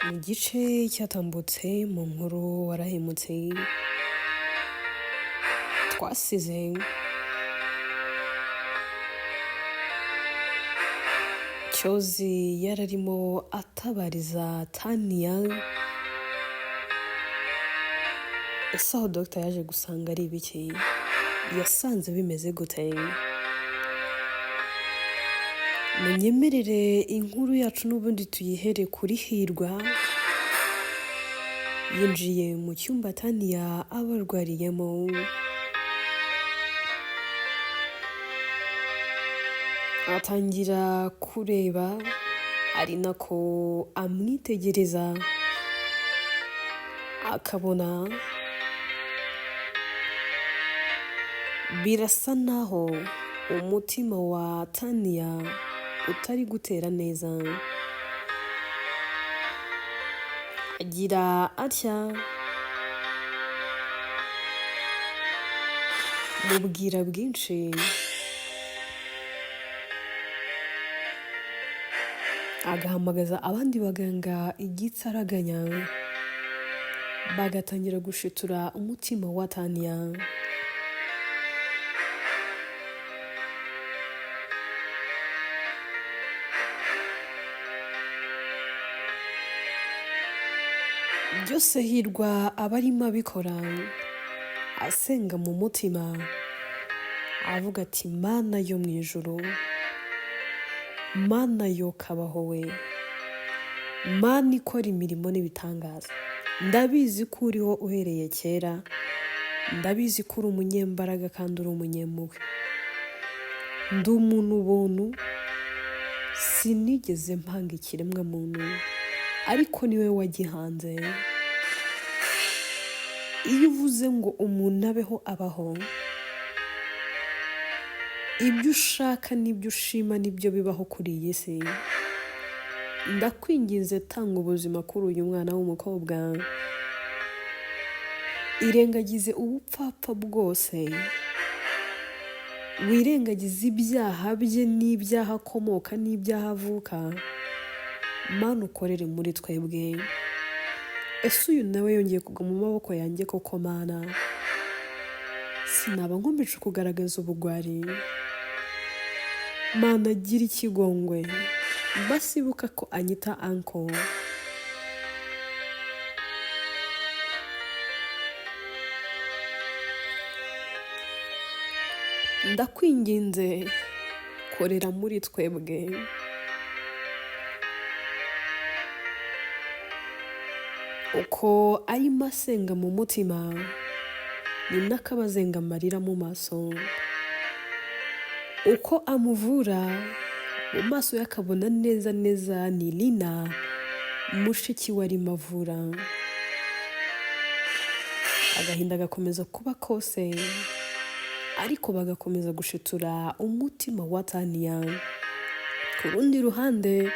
Mu gice cyatambutse mu nkuru warahemutse twasize Cyozi yararimo atabariza Tania ese aho Dr yaje gusanga ari ibiki yasanze bimeze gute. Munyemerere inkuru yacu n'ubundi tuyihere kuri Hirwa yinjiye mu cyumba Tania abarwariyemo. Atangira kureba ari nako amwitegereza akabona birasa naho umutima wa Tania utari gutera neza. Agira atya mubwira bwinshi agahamagaza abandi baganga igitsaraganya bagatangira gushitura umutima wa Tania. Byose Hirwa abarimo abikora asenga mu mutima avuga ati Mana yo mu ijuru, Mana yo kabaho we, Mana ikora imirimo n'ibitangaza, ndabizi ko uriho uhereye kera, ndabizi ko uri umunyembaraga kandi uri umunyempuhwe, ndi umuntu ubuntu sinigeze mpanga ikiremwa muntu ariko niwe wagihanze. Iyo uvuze ngo umuntu abeho abaho, ibyo ushaka n'ibyo ushima nibyo bibaho kuri iyi si. Ndakwinginze tanga ubuzima kuri uyu mwana w'umukobwa, irengagize ubupfapfa bwose, wirengagize ibyaha bye n'ibyaha akomoka n'ibyaha avuka, Mana ukorere muri twebwe. Ese uyu nawe yongeye kugwa mu maboko yanjye koko Mana? Sinaba nkomeje kugaragaza ubugwari, Mana gira ikigongwe, basibuka ko anyita uncle. Ndakwinginze korera muri twebwe. Uko arimo asenga mu mutima ni nako abazenga amarira mu maso. Uko amuvura mu maso ye akabona neza neza ni Lina mushiki we arimo avura. Agahinda gakomeza kuba kose ariko bagakomeza gushitura umutima wa Tania. Ku rundi ruhande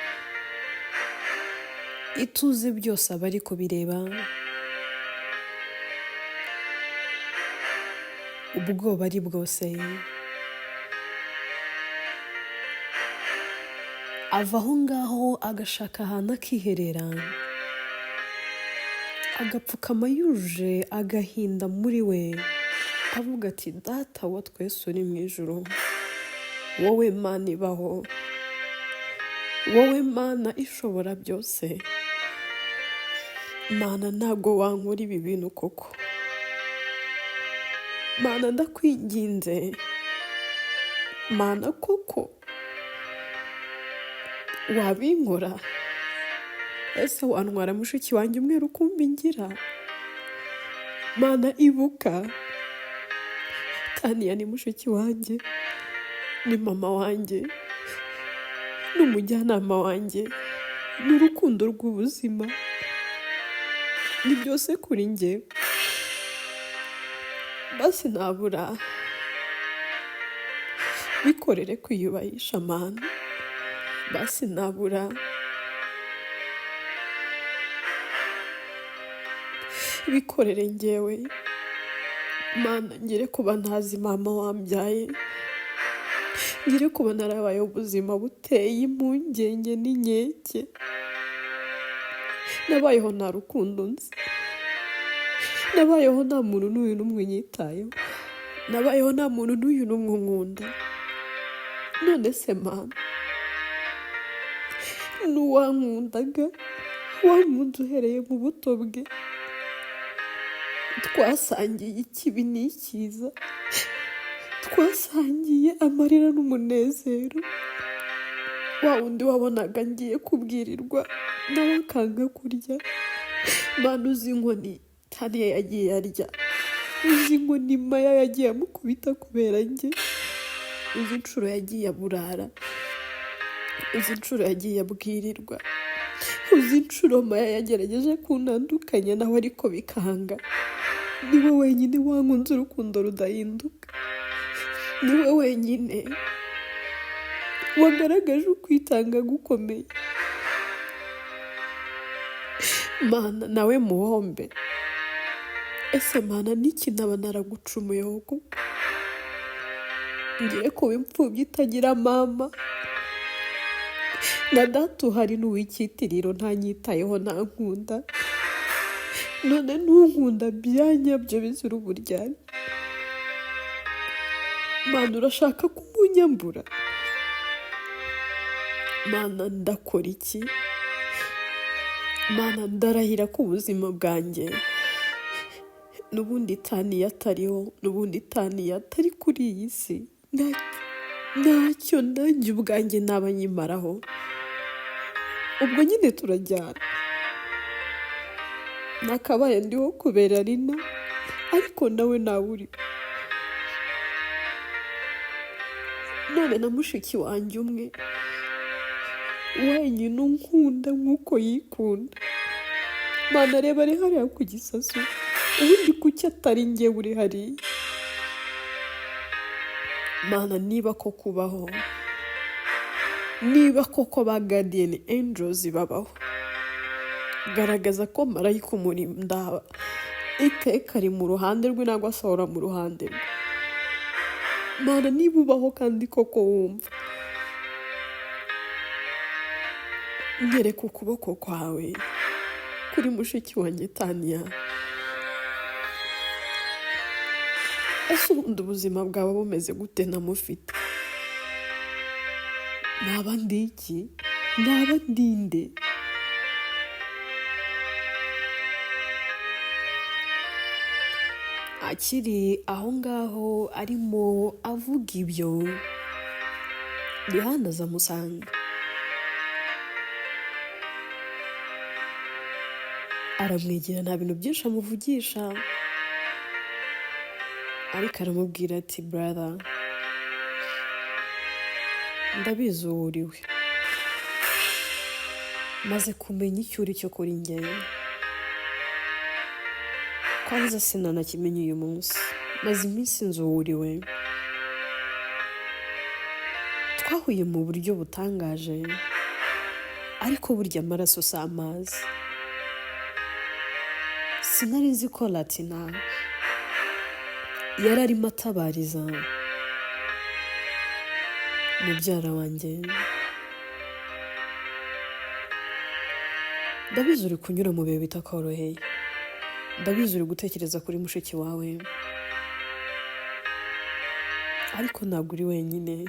ituze byose aba ari kubireba, ubwoba ari bwose. Ava aho ngaho agashaka ahantu akiherera, agapfukama yuje agahinda muri we avuga ati Data wa twese uri mu ijuru, wowe Mana ibaho, wowe Mana ishobora byose, Mana ntabwo wankora ibi bintu koko, Mana ndakwinginze, Mana koko wabinkora? Ese wantwara mushiki wanjye umwe rukumbi ngira? Mana ibuka Tania ni mushiki wanjye, ni mama wanjye, ni umujyanama wanjye, ni urukundo rw'ubuzima, ni byose kuri njye. Basi nabura bikorere kwiyubahisha Mana, basi nabura bikorere njyewe Mana, ngire kuba ntazi mama wambyaye, ngire kuba narabaye ubuzima buteye impungenge n'inkeke, nabayeho nta rukundo nzi, nabayeho nta muntu n'uyu n'umwe nyitayeho, nabayeho nta muntu n'uyu n'umwe nkunda. None se Mana, n'uwankundaga wankunze uhereye mu buto bwe, twasangiye ikibi n'ikiza, twasangiye amarira n'umunezero, wa wundi wabonaga ngiye kubwirirwa nawe akanga kurya. Mana, uzi inkoni Tania yagiye arya, uzi inkoni Maya yagiye amukubita kubera njye, uzi inshuro yagiye aburara, uzi inshuro yagiye abwirirwa, uzi inshuro Maya yagerageje kuntandukanya nawe ariko bikanga. Niwe wenyine wankunze urukundo rudahinduka, niwe wenyine wagaragaje ukwitanga gukomeye. Mana, nawe muhombe. Ese Mana, niki naba naragucumuyeho kuko ngiye kuba imfubyi itagira mama, na data uhari n'uw'icyitiriro ntanyitayeho ntankunda, none ntunkunda byanyabyo bizira uburyarya. Mana, urashaka kumunyambura? Mana, ndakora iki? Mana, ndarahira ko ubuzima bwanjye n'ubundi Tania atariho, n'ubundi Tania atari kuri iyi si, ntacyo nanjye ubwanjye naba nyimaraho. Ubwo nyine turajyana, nakabaye ndiho kubera Rina, ariko nawe nawe uri. None na mushiki wanjye umwe wenyine unkunda nk'uko yikunda. Mana, reba ari hariya ku gisasu, ubundi kuki atari njye uri hariya? Mana, niba ko kubaho, niba koko ba guardian angels babaho, garagaza ko marayika umurinda iteka ari mu ruhande rwe nangwa asohora mu ruhande rwe. Mana, niba ubaho kandi koko wumva, nyereka ukuboko kwawe kuri mushiki wanjye Tania. Ese ubundi ubuzima bwawe bumeze gute ntamufite? Naba ndi iki? Naba ndinde? Akiri aho ngaho arimo avuga ibyo, Yohana aza amusanga, aramwegera, nta bintu byinshi amuvugisha, ariko aramubwira ati brother, ndabizi uwo uriwe, maze kumenya icyo uri cyo kuri njyewe, kwanza sinanakimenye uyu munsi, maze iminsi nzi uwo uriwe. Twahuye mu buryo butangaje, ariko burya amaraso si amazi. Sinari nzi ko Latina yari arimo atabariza mubyara wanjye. Ndabizi uri kunyura mu bihe bitakoroheye, ndabizi uri gutekereza kuri mushiki wawe, ariko ntabwo uri wenyine.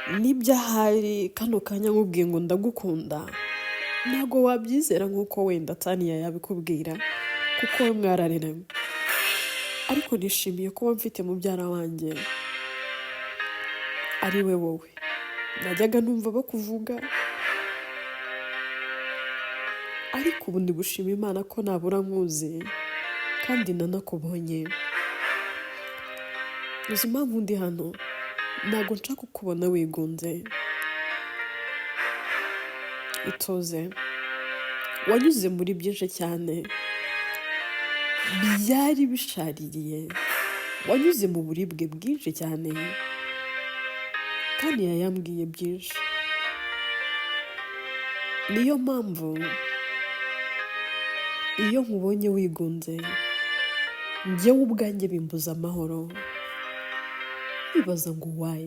Nibyo ahari kano kanya nkubwiye ngo ndagukunda, ntabwo wabyizera nk'uko wenda Tania yabikubwira kuko we mwarareranywe, ariko nishimiye kuba mfite mubyara wanjye ari we wowe. Najyaga numva bakuvuga, ariko ubu ndi gushima Imana ko nabura nkuzi kandi nanakubonye. Uzi impamvu ndi hano? Ntabwo nshaka kukubona wigunze. Ituze, wanyuze muri byinshi cyane byari bishaririye, wanyuze mu buribwe bwinshi cyane. Tania yambwiye byinshi, niyo mpamvu iyo nkubonye wigunze njyewe ubwanjye bimbuza amahoro, nibaza ngo why.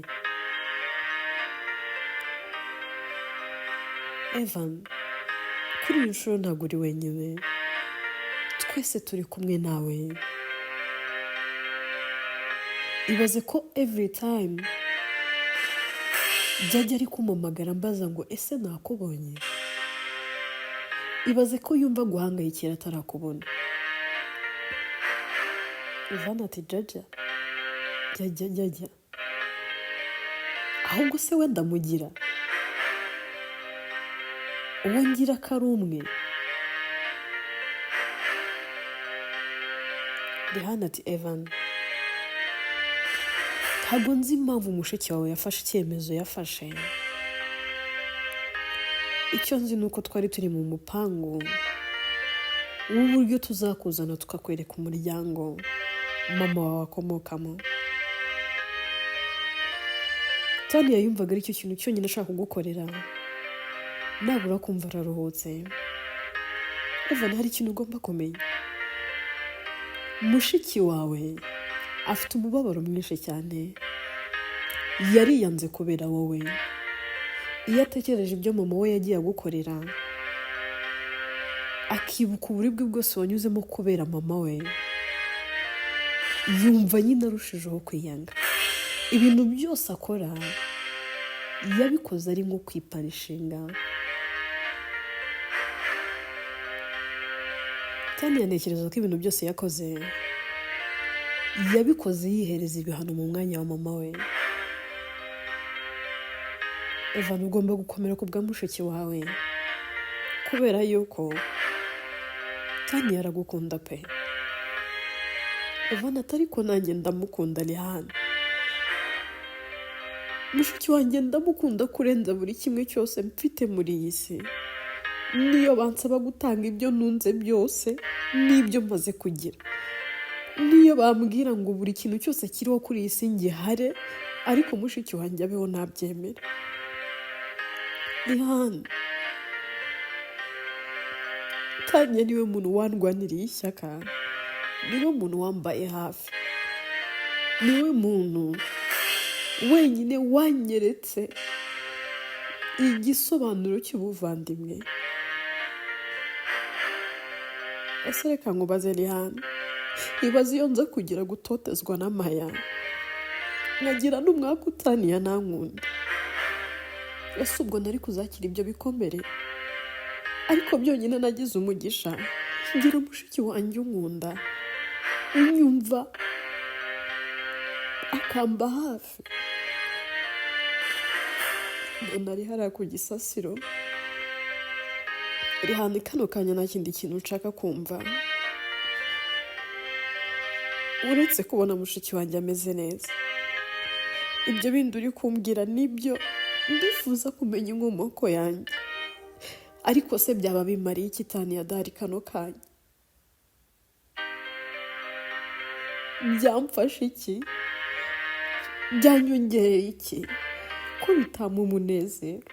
Evan, kuri iyi nshuro ntabwo uri wenyine, twese turi kumwe nawe. Ibaze ko every time byajya ari kumamagara mbaza ngo ese nakubonye. Ibaze ko yumva guhangayikira atarakubona. Ivan ati jajya ahubwo se wenda mugira uwo ngira ko ari umwe. Rihana ati Evan, ntabwo nzi impamvu mushiki wawe yafashe icyemezo yafashe. Icyo nzi ni uko twari turi mu mupangu w'uburyo tuzakuzana tukakwereka umuryango mama wawe akomokamo. Tania yumvaga ari cyo kintu cyonyine ashaka kugukorera, nabura kumva araruhutse. Evan, hari ikintu ugomba kumenya. Mushiki wawe afite umubabaro mwinshi cyane. Yariyanze kubera wowe. Iyo atekereje ibyo mama we yagiye agukorera, akibuka uburibwe bwose wanyuzemo kubera mama we, yumva nyine arushijeho kwiyanga. Ibintu byose akora yabikoze ari nko kwipanishinga. Tania ntekereza ko ibintu byose yakoze yabikoze yihereza ibihano mu mwanya wa mama we. Evan, ugomba gukomera ku bwa mushiki wawe, kubera yuko Tania aragukunda pe. Evan ati ariko nanjye ndamukunda Rihana. Mushiki wanjye ndamukunda kurenza buri kimwe cyose mfite muri iyi si. Niyo bansaba gutanga ibyo nunze byose n'ibyo maze kugira, niyo bambwira ngo buri kintu cyose kiriho kuri iyi si ngihare, ariko mushiki wanjye abeho ntabyemera. Rihana, Tania niwe muntu wandwaniriye ishyaka, niwe muntu wambaye hafi, niwe muntu wenyine wanyeretse igisobanuro cy'ubuvandimwe. Ese reka nkubaze Rihana, ibaze iyo nza kugira gutotezwa n'amaya, nkagira n'umwaka Tania nankunda, ese ubwo nari kuzakira ibyo bikomere? Ariko byonyine nagize umugisha, ngira mushiki wanjye unkunda, unyumva, akamba hafi. Mbona ari hariya ku gisasiro. Rihana, kano kanya nta kindi kintu nshaka kumva uretse kubona mushiki wanjye ameze neza. Ibyo bindi uri kumbwira nibyo, ndifuza kumenya inkomoko yanjye, ariko se byaba bimariye iki Tania adahari kano kanya? Byamfashe iki? Byanyongereye iki ko bitama umunezero?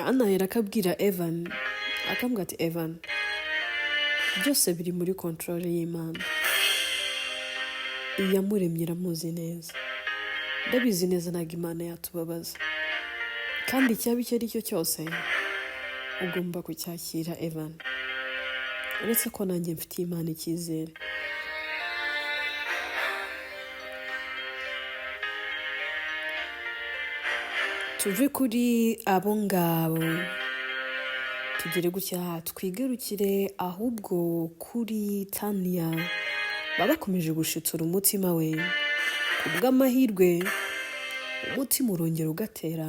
Anahera akabwira Evan, akambwira ati Evan, byose biri muri control y'Imana. Iyamuremye iramuzi neza, ndabizi neza ntabwo Imana yatubabaza, kandi icyaba icyo ari cyo cyose ugomba kucyakira Evan, uretse ko nanjye mfitiye Imana icyizere. Tuve kuri abo ngabo tugere gutya twigarukire ahubwo kuri Tania baba bakomeje gushitura umutima we. Ku bw'amahirwe umutima urongera ugatera,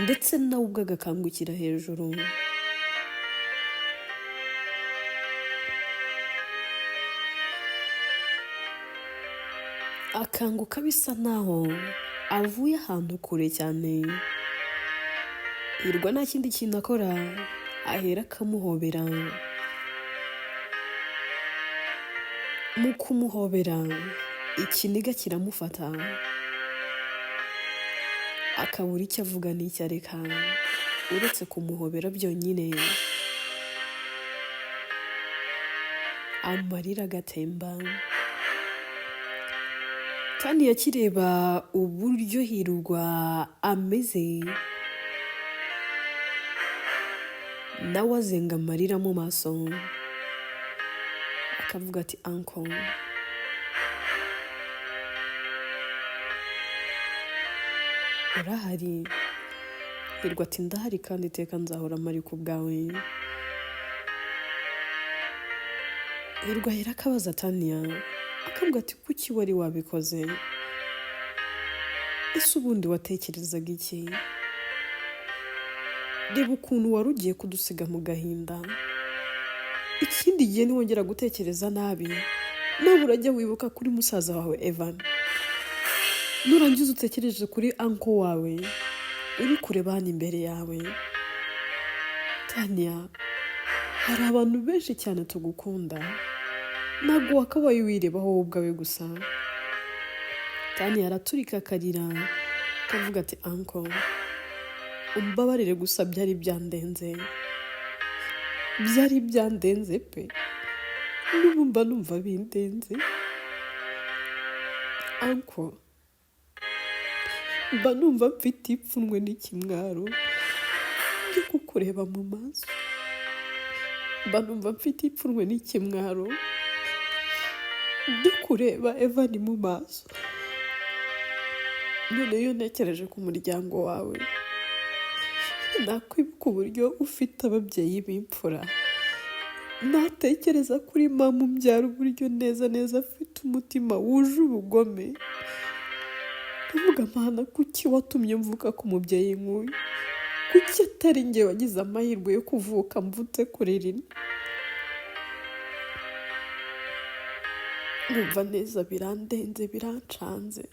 ndetse nawe ubwo agakangukira hejuru. Akanguka bisa naho avuye ahantu kure cyane. Hirwa nta kindi kintu akora, ahera akamuhobera. Mu kumuhobera ikiniga kiramufata, akabura icyo avuga n'icyo areka uretse kumuhobera byonyine. Amarira agatemba. Tani yakireba uburyo Hirwa ameze, nawe azenga amarira mu maso, akavuga ati uncle, urahari? Hirwa ati ndahari kandi iteka nzahora mpari ku bwawe. Hirwa ahera akabaza Tania, akavuga ati kuki wari wabikoze? Ese ubundi watekerezaga iki? Reba ukuntu wari ugiye kudusiga mu gahinda. Ikindi gihe niwongera gutekereza nabi, nawe urajya wibuka kuri musaza wawe Evan. Nurangiza utekereje kuri uncle wawe uri kureba hano imbere yawe. Tania, hari abantu benshi cyane tugukunda, ntabwo wakabaye wirebaho wowe ubwawe gusa. Tania araturika akarira, akavuga ati uncle, umbabarire gusa byari byandenze. Byari byandenze pe, n'ubu mba numva bindenze. Uncle, mba numva mfite ipfunwe n'ikimwaro ndi kukureba mu maso. Mba numva mfite ipfunwe n'ikimwaro ndi kureba Evan mu maso. None iyo ntekereje ku muryango wawe, nakwibuka uburyo ufite ababyeyi b'imfura. Natekereza kuri mama umbyara uburyo neza neza afite umutima wuje ubugome. Ndavuga Mana, kuki watumye mvuka ku mubyeyi nk'uyu? Kuki atari njye wagize amahirwe yo kuvuka mvutse kuri rimwe? Numva neza birandenze, birancanze.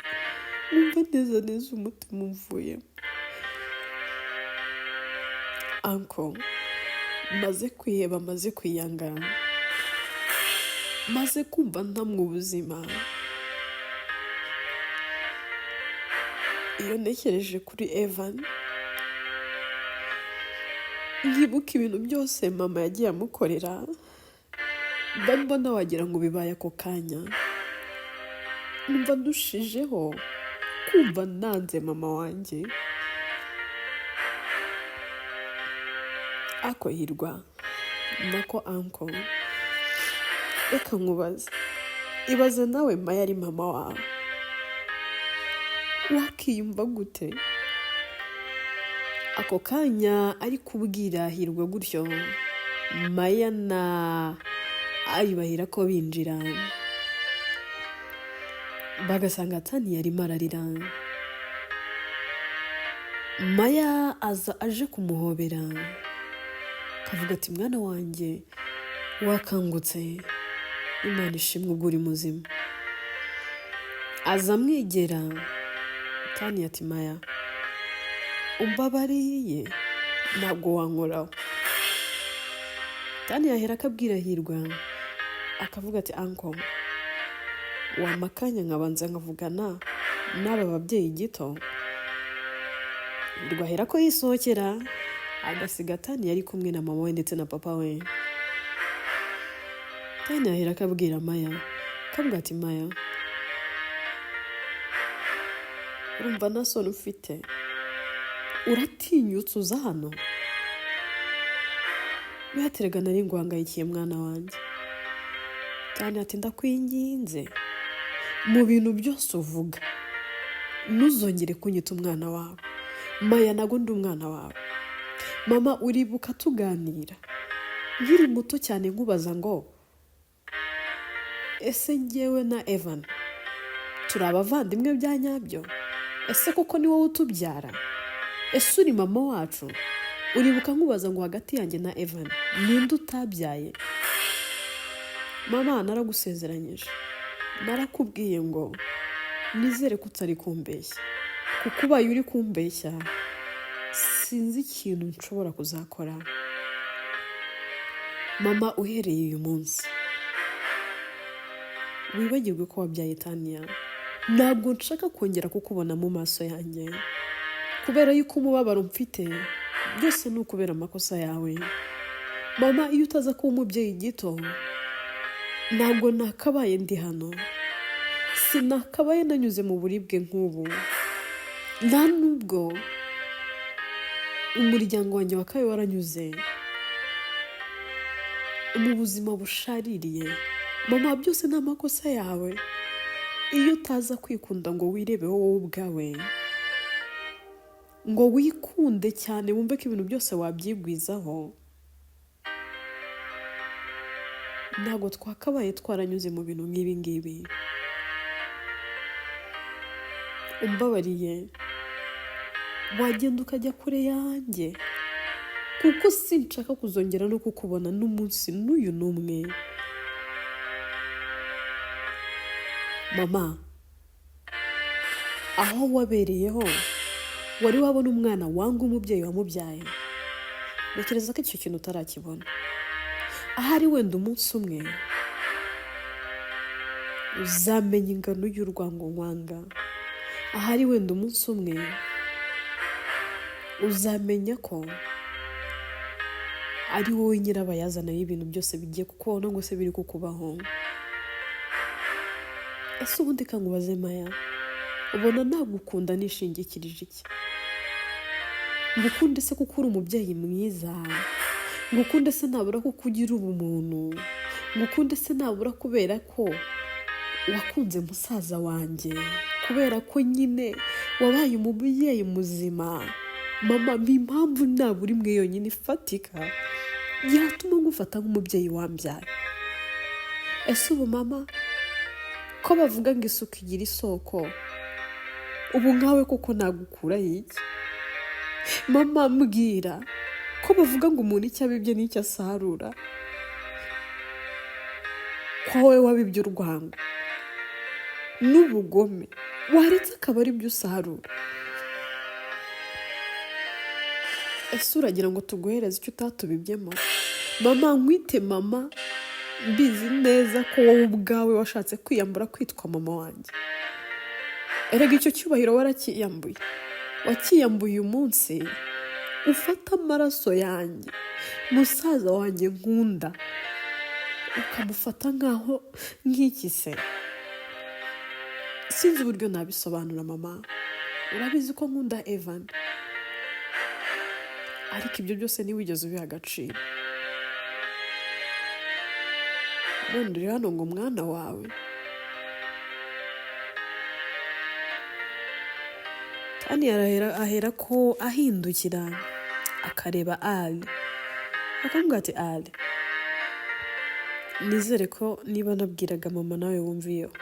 Numva neza neza umutima umvuyemo. Uncle, maze kwiheba, maze kwiyanga, maze kumva ntamwe ubuzima. Iyo ntekereje kuri Evan, nkibuka ibintu byose mama yagiye amukorera, mba mbona wagira ngo bibaye ako kanya. Numva ndushijeho kumva nanze mama wanjye. Ako Hirwa, nako uncle, reka nkubaze, ibaze nawe Maya ari mama wawe, wakiyumva gute? Ako kanya ari kubwira Hirwa gutyo, Maya na aribahira ko binjira, bagasanga Tania arimo ararira. Maya aza aje kumuhobera, akavuga ati mwana wanjye wakangutse, Imana ishimwe ubwo uri muzima. Aza amwegera, Tania ati Maya, umbabariye, ntabwo wankoraho. Tania ahera akabwira Hirwa, akavuga ati uncle, wamakanya nkabanza nkavugana n'aba babyeyi gito. Hirwa ahera ko yisohokera, agasiga Tania ari kumwe na mama we ndetse na papa we. Tania ahera akabwira Maya, akavuga ati Maya, urumva nta soni ufite? Uratinyutse uza hano? Wihatiraga nari nguhangayikiye mwana wanjye. Tania ati ndakwinginze, mu bintu byose uvuga ntuzongere kunyita umwana wawe. Maya, ntago ndi umwana wawe. Mama, uribuka tuganira nkiri muto cyane nkubaza ngo ese njyewe na Evan turi abavandimwe bya nyabyo? Ese koko ni wowe utubyara? Ese uri mama wacu? Uribuka nkubaza ngo hagati yanjye na Evan ninde utabyaye? Mama, naragusezeranyije, narakubwiye ngo nizere ko utari kumbeshya, kuko ubaye uri kumbeshya sinzi ikintu nshobora kuzakora. Mama, uhereye uyu munsi wibagirwe ko wabyaye Tania. Ntabwo nshaka kongera kukubona mu maso yanjye, kubera yuko umubabaro mfite byose ni ukubera amakosa yawe. Mama, iyo utaza kuba umubyeyi gito, ntabwo nakabaye ndi hano. sinakabaye nanyuze mu buribwe nk'ubu, nta nubwo umuryango wanjye wakabaye waranyuze mu buzima bushaririye. Mama, byose ni amakosa yawe. Iyo utaza kwikunda ngo wirebeho wowe ubwawe, ngo wikunde cyane wumve ko ibintu byose wabyigwizaho, ntabwo twakabaye twaranyuze mu bintu nk'ibi ngibi. Umbabariye, wagenda ukajya kure yanjye, kuko sinshaka kuzongera no kukubona n'umunsi n'uyu n'umwe. Mama, aho wabereyeho wari wabona umwana wanga umubyeyi wamubyaye? Ntekereza ko icyo kintu utarakibona. Ahari wenda umunsi umwe uzamenya ingano y'urwango nkwanga. Ahari wenda umunsi umwe uzamenya ko ari wowe nyirabayazana y'ibintu byose bigiye kukubaho ngo se biri kukubaho. Ese ubundi kangubaze Maya, ubona nagukunda nishingikirije iki? Ngukunde se kuko uri umubyeyi mwiza? Ngukunde se nabura kuko ugira ubumuntu? Ngukunde se nabura kubera ko wakunze musaza wanjye, kubera ko nyine wabaye umubyeyi muzima? Mama, impamvu nabura imwe yonyine ifatika yatuma ngufata nk'umubyeyi wambyaye. Ese ubu mama, ko bavuga ngo isuku igira isoko, ubu nkawe koko nagukura iki? Mama, mbwira, ko bavuga ngo umuntu icyo abibye n'icyo asarura, ko wowe wabibye urwango n'ubugome, waretse akaba ari byo usarura? Ese uragira ngo tuguhereze icyo utatubibyemo? Mama, nkwite mama, mbizi neza ko wowe ubwawe washatse kwiyambura kwitwa mama wanjye. Erega icyo cyubahiro warakiyambuye. Wakiyambuye umunsi ufata amaraso yanjye, musaza wanjye nkunda, ukamufata nkaho nk'iki se? Sinzi uburyo nabisobanura mama. Urabizi ko nkunda Evan, ariko ibyo byose ntiwigeze ubiha agaciro. None uri hano ngo umwana wawe. Kandi ahera ko ahindukira akareba Ali, akamubwira ati Ali, nizere ko niba nabwiraga mama nawe wumviyeho.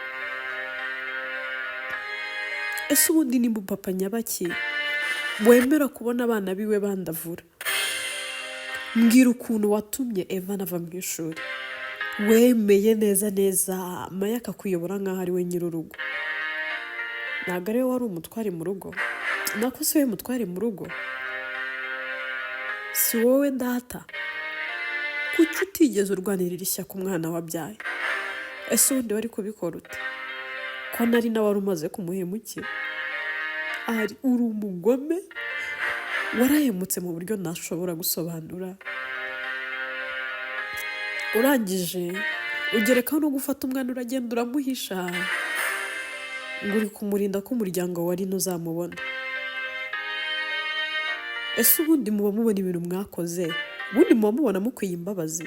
Ese ubundi ni papa nyabaki wemera kubona abana biwe bandavura? Mbwira ukuntu watumye Evan ava mu ishuri, wemeye neza neza Maya akakuyobora nk'aho ari we nyir'urugo. Ntabwo ari we wari umutware mu rugo? Nako si we mutware mu rugo? Si wowe data? Kuki utigeze urwanirira ishyaka umwana wabyaye? Ese ubundi wari kubikora ute? Ko nari nawe wari umaze kumuhemukira. Ari uri umugome, warahemutse mu buryo ntashobora gusobanura. Urangije ugerekaho no gufata umwana uragenda uramuhisha ngo uri kumurinda ko umuryango wari ntuzamubona. Ese ubundi muba mubona ibintu mwakoze? Ubundi muba mubona mukwiye imbabazi?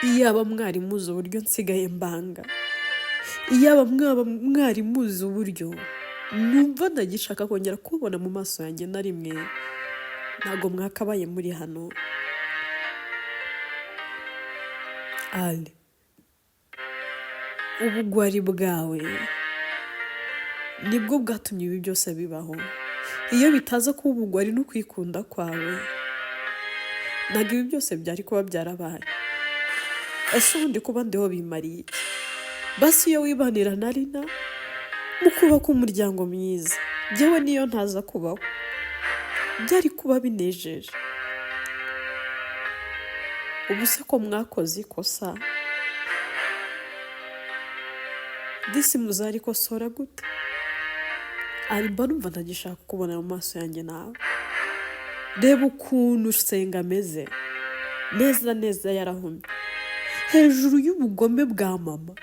Iyaba mwari muzi uburyo nsigaye mbanga, iyaba mwari muzi uburyo numva ndagishaka kongera kubona mu maso yanjye na rimwe, ntabwo mwakabaye muri hano. Ali, ubugwari bwawe nibwo bwatumye ibi byose bibaho. Iyo bitaza kuba ubugwari no kwikunda kwawe, ntabwo ibi byose byari kuba byarabaye. Ese ubundi kuba ndiho bimariye iki? Basi iyo wibanira na Rina mu kubaka umuryango mwiza, njyewe niyo ntaza kubaho byari kuba binejeje. Ubu se ko mwakoze ikosa, disi muzari kosora gute? Mba numva ntagishaka kubona mu maso yanjye nawe. Reba ukuntu Senga ameze, neza neza yarahumye hejuru y'ubugome bwa mama.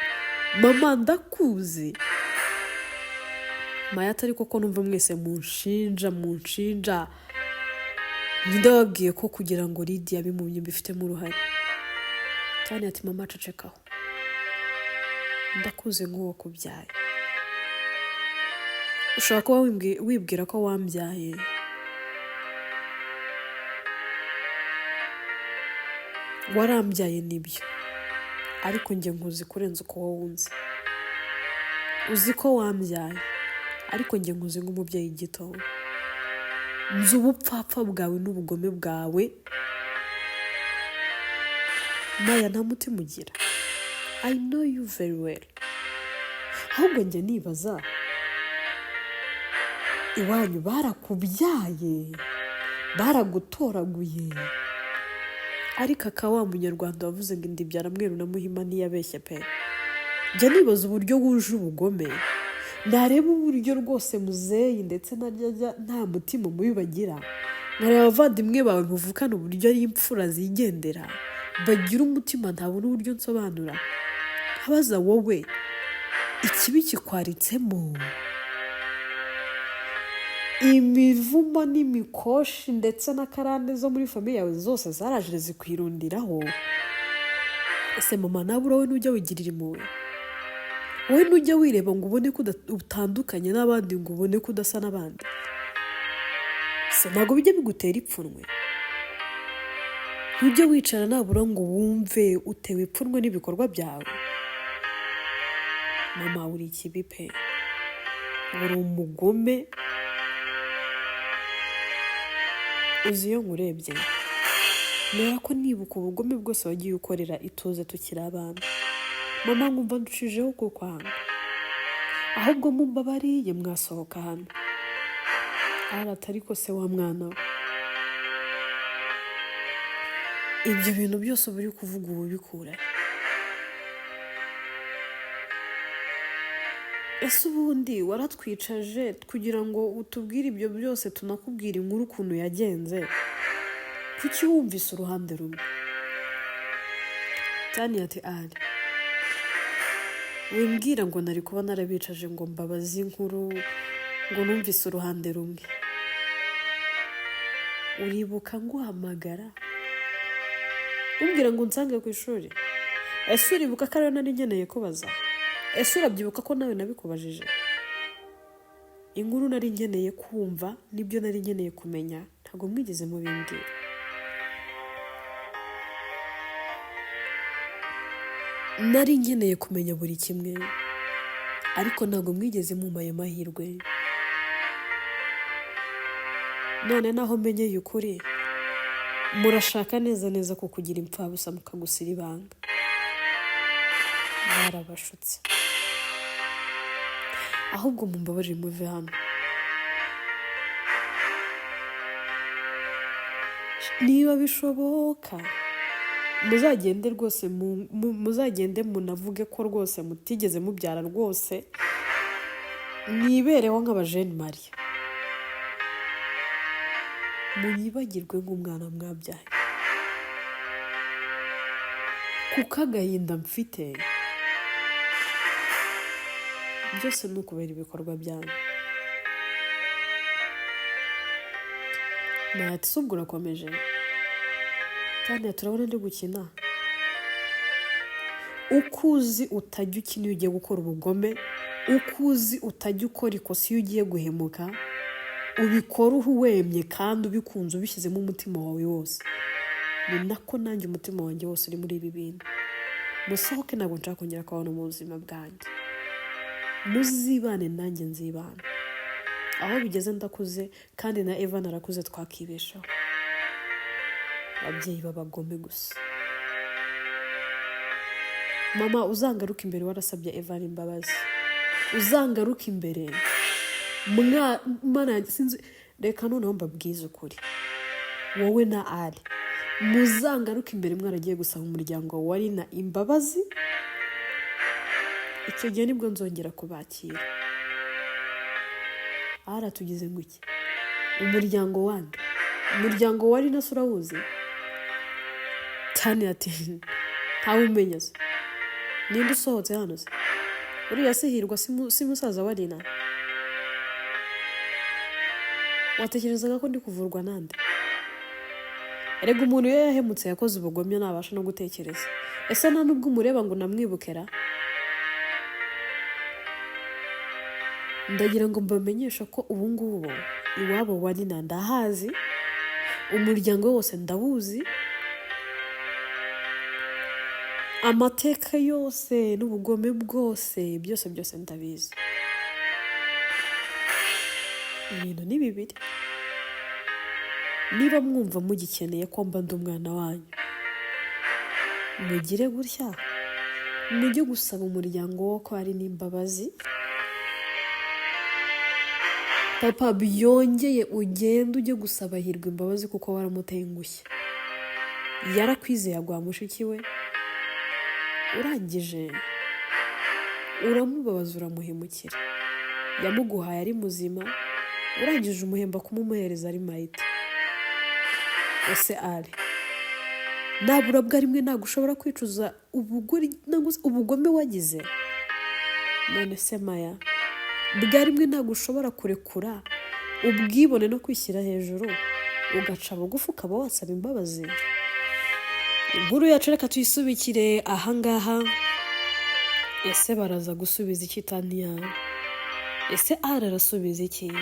mama ndakuzi. Mayata ariko ko numva mwese munshinja ndababwiye ko kugira ngo Lydia bimumye mbifitemo uruhare. Cyane ati mama cecekaho, ndakuze nk'uwo kubyaye. Ushobora kuba wibwira ko wambyaye, warambyaye nibyo, ariko njye nkuzi kurenza uko wowe unzi. Uzi ko wambyaye, ariko njye nkuzi nk'umubyeyi gito. Nzi ubupfapfa bwawe n'ubugome bwawe. Maya nta mutima ugira. I know you very well. Ahubwo njye nibaza, iwanyu barakubyaye, baragutoraguye, ariko wa munyarwanda wavuze ngo indi byara mweru na muhima ntiyabeshye pe. Njye nibaza uburyo wuje ubugome, nareba uburyo rwose muzeyi ndetse na Ryarya nta mutima mubi bagira, nkareba abavandimwe bawe muvukana uburyo ari imfura zigendera, bagira umutima ntabona uburyo nsobanura. Habaza wowe ikibi kikwaritsemo, imivumo n'imikoshi ndetse n'akarande zo muri famiye yawe zose zaraje zikwirundiraho. Ese mama nawe urawe nujya wigirira impuhwe? Wowe nujya wireba ngo ubone ko utandukanye n'abandi, ngo ubone ko udasa n'abandi? Se ntabwo bijya bigutera ipfunwe? Ntujye wicara nabura ngo wumve utewe ipfunwe n'ibikorwa byawe? Mama uri ikibi pe, uri umugome. Uzi iyo nkurebye nera ko nibuka ubugome bwose wagiye ukorera ituze tukiri abana. Mama nkumva ndushijeho kukwanga, ahubwo mumbabariye mwasohoka hano. Atari ko se wa mwana we, ibyo bintu byose buri kuvuga ubu bikura. Ese ubundi waratwicaje kugira ngo utubwire ibyo byose, tunakubwira inkuru ukuntu yagenze? Kuki wumvise uruhande rumwe? Cyane ati ari wimbwira ngo nari kuba narabicaje ngo mbabaze inkuru, ngo numvise uruhande rumwe. Uribuka nguhamagara umbwira ngo nsange ku ishuri? Ese uribuka ko ariyo nari nkeneye kubaza? Ese urabyibuka ko nawe nabikubajije? Inkuru nari nkeneye kumva nibyo nari nkeneye kumenya, ntabwo mwigeze mubimbwira. Nari nkeneye kumenya buri kimwe, ariko ntabwo mwigeze mumpa ayo mahirwe. None naho menyeye ukuri, murashaka neza ko kugira impfabusa mukagusira ibanga. Barabashutse. Ahubwo mumbabarire muve hano. Niba bishoboka muzagende rwose, muzagende munavuge ko rwose mutigeze mubyara rwose, nibereho nk'abajeni Maria, munyibagirwe nk'umwana mwabyaye. Kuko agahinda mfite byose ni ukubera ibikorwa byanyu. Ati se ubwo urakomeje? Cyane turabona ndi gukina. Ukuzi utajya ukina iyo ugiye gukora ubugome, ukuzi utajya ukora ikosa iyo ugiye guhemuka, ubikora uwemye kandi ubikunze ubishyizemo umutima wawe wose. Ni nako nanjye umutima wanjye wose uri muri ibi bintu. Musohoke, ntabwo nshaka kongera kubona mu buzima bwanjye. Muzibane nanjye nzibana. Aho bigeze ndakuze, kandi na Eva narakuze, twakibeshaho. Ababyeyi b'abagome gusa. Mama uzangaruka imbere warasabye Eva imbabazi. Uzangaruka imbere. Mana sinzi, reka noneho mbabwize ukuri. Wowe na Ali muzangaruka imbere mwaragiye gusaba umuryango wari na imbabazi. Icyo gihe nibwo nzongera kubakira. Tugize ngo iki? Umuryango wande, umuryango wari na surawuzi. Cyane ati ntawe umenya se. ninde usohotse hano se? Uriya sihirwa si musaza wa Rina? Watekerezaga ko ndi kuvurwa nande? Erega umuntu iyo yahemutse yakoze ubugomyo ntabasha no gutekereza. Ese nta nubwo umureba ngo namwibukera? Ndagira ngo mbamenyesha ko ubu ngubu iwabo wa Rina ndahazi, umuryango wose ndawuzi, amateka yose n'ubugome bwose byose ndabizi. Ibintu ni bibiri. Niba mwumva mugikeneye ko mba ndi umwana wanyu, mugire gutya, mujye gusaba umuryango wo ko hari n'imbabazi. Papa byongeye ugende ujye gusaba Hirwa imbabazi kuko waramutengushye. Yarakwizeye agwa mushiki we, urangije uramubabaza uramuhemukira. Yamuguhaye ari muzima, urangije umuhemba kumumuhereza ari mayite. Ese ari nabura bwa rimwe ntabwo ushobora kwicuza ubugome wagize? None se Maya, bwa rimwe ntabwo ushobora kurekura ubwibone no kwishyira hejuru ugaca bugufi ukaba wasaba imbabazi? Inkuru yacu reka tuyisubikire ahangaha. Ese baraza gusubiza iki Tania? Ese arasubiza iki?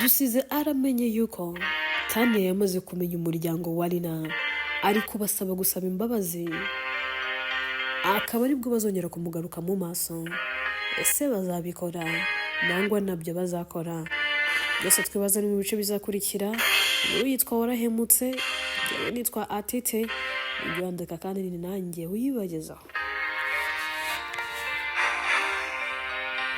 Dusize aramenye yuko Tania yamaze kumenya umuryango wa Rina, ari kubasaba gusaba imbabazi, akaba aribwo bazongera kumugaruka mu maso. Ese bazabikora nangwa nabyo bazakora? Byose twibaza ni mu bice bizakurikira. Uyu yitwa Warahemutse, yewe nitwa Atete, ujyandika kandi ni nanjye uyibagezaho.